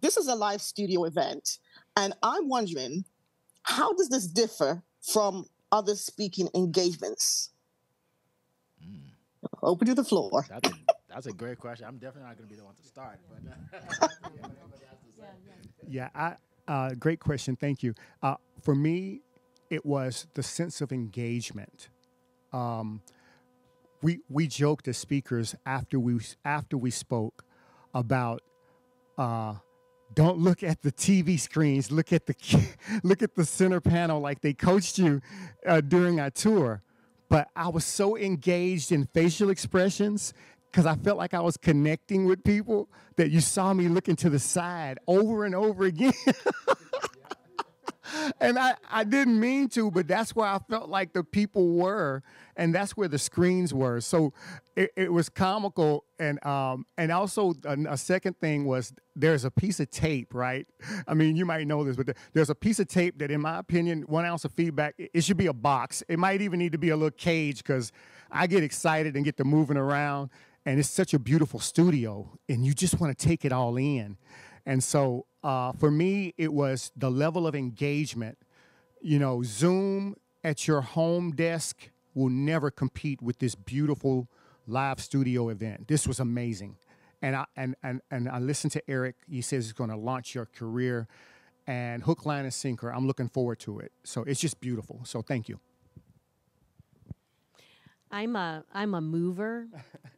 this is a live studio event, and I'm wondering, how does this differ from other speaking engagements? Mm. Open to the floor. That's a that's a great question. I'm definitely not going to be the one to start, but yeah, if anybody has to say. Yeah, great question. Thank you. For me, it was the sense of engagement. We joked as speakers after we spoke about don't look at the TV screens, look at the look at the center panel like they coached you during our tour. But I was so engaged in facial expressions because I felt like I was connecting with people that you saw me looking to the side over and over again. And I didn't mean to, but that's where I felt like the people were, and that's where the screens were. So it was comical, and also a second thing was there's a piece of tape, right? I mean, you might know this, but there's a piece of tape that, in my opinion, 1 ounce of feedback, it should be a box. It might even need to be a little cage because I get excited and get to moving around, and it's such a beautiful studio, and you just want to take it all in. And so for me, it was the level of engagement. You know, Zoom at your home desk will never compete with this beautiful live studio event. This was amazing. And I listened to Eric. He says it's going to launch your career, and hook, line, and sinker. I'm looking forward to it. So it's just beautiful. So thank you. I'm a mover,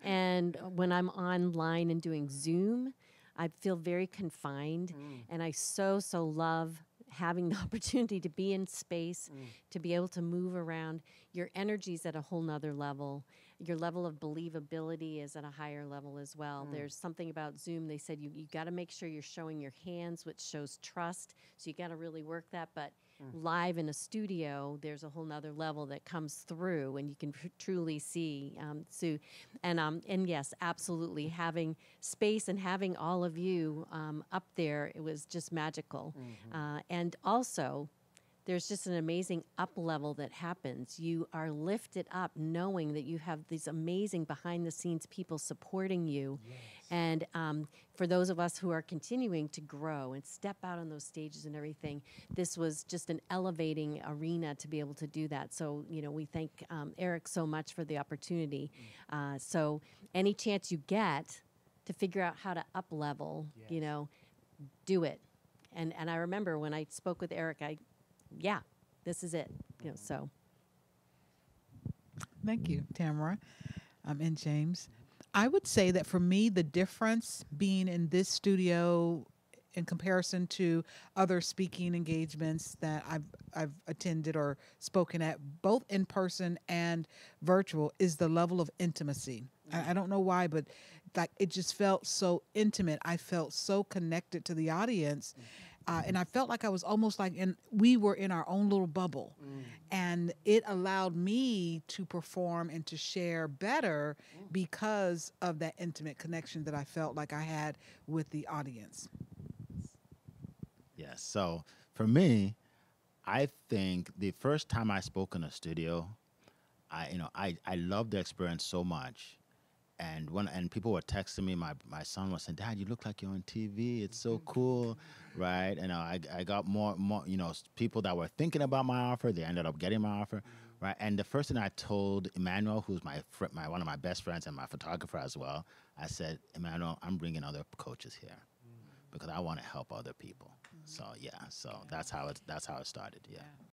and when I'm online and doing Zoom, I feel very confined, and I so love having the opportunity to be in space, to be able to move around. Your energy's at a whole nother level. Your level of believability is at a higher level as well. There's something about Zoom. They said you got to make sure you're showing your hands, which shows trust. So you got to really work that. But live in a studio, there's a whole nother level that comes through, and you can truly see. And yes, absolutely, having space and having all of you up there, it was just magical. And also, there's just an amazing up level that happens. You are lifted up knowing that you have these amazing behind the scenes people supporting you. And for those of us who are continuing to grow and step out on those stages and everything, this was just an elevating arena to be able to do that. So, we thank Eric so much for the opportunity. So any chance you get to figure out how to up level, do it. And I remember when I spoke with Eric, yeah, this is it. So Thank you, Tamara, and James. I would say that for me, the difference being in this studio in comparison to other speaking engagements that I've attended or spoken at, both in person and virtual, is the level of intimacy. I don't know why, but like it just felt so intimate. I felt so connected to the audience, and I felt like I was almost like we were in our own little bubble, and it allowed me to perform and to share better because of that intimate connection that I felt like I had with the audience. Yes. So for me, I think the first time I spoke in a studio, I loved the experience so much. And people were texting me, my son was saying, "Dad, you look like you're on TV. It's so cool," right? And I got more people that were thinking about my offer. They ended up getting my offer, right? And the first thing I told Emmanuel, who's my one of my best friends and my photographer as well, I said, "Emmanuel, I'm bringing other coaches here because I want to help other people." So yeah, so that's how it started. Yeah.